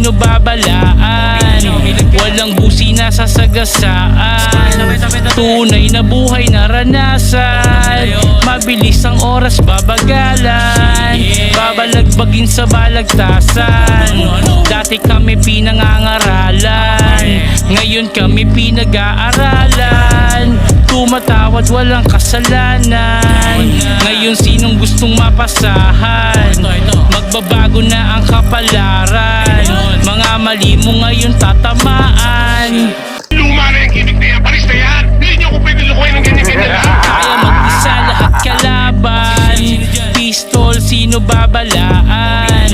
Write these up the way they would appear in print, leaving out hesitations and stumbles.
sino babalaan. Walang busina sa sagasaan, tunay na buhay naranasan. Mabilis ang oras babagalan, babalagbagin sa balagtasan. Dati kami pinangangaralan, ngayon kami pinag-aaralan. Tumatawad walang kasalanan, ngayon sinong gustong mapasahan? Magbabago na ang kapalaran, mga mali mo ngayon tatamaan. Luma na yung kinig na yan, palis na yan. Hindi niyo ko pwede lukuhin ng ganyan-ganyan lang. Kaya mag-isa lahat kalaban, pistol sino babalaan.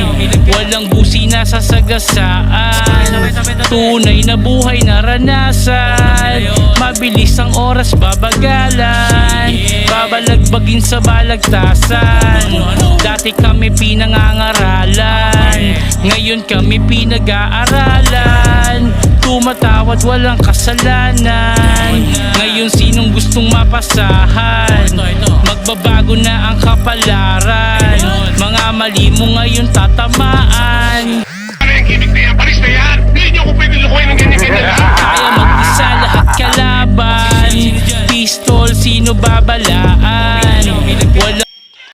Walang busina sa sagasaan, tunay na buhay naranasan. Mabilis ang oras babagalan, babalagbagin sa balagtasan. Dati kami pinangangaralan, ngayon kami pinag-aaralan. Tumatawad walang kasalanan, ngayon sinong gustong mapasahan? Magbabago na ang kapalaran, mga mali mo ngayon tatamaan. Luma na yung kinig na yan, palis na yan. Hindi niyo ko pwede lukuhin ng ganyan-ganyan lang. Kaya mag-isa lahat kalaban, pistol sino babalaan.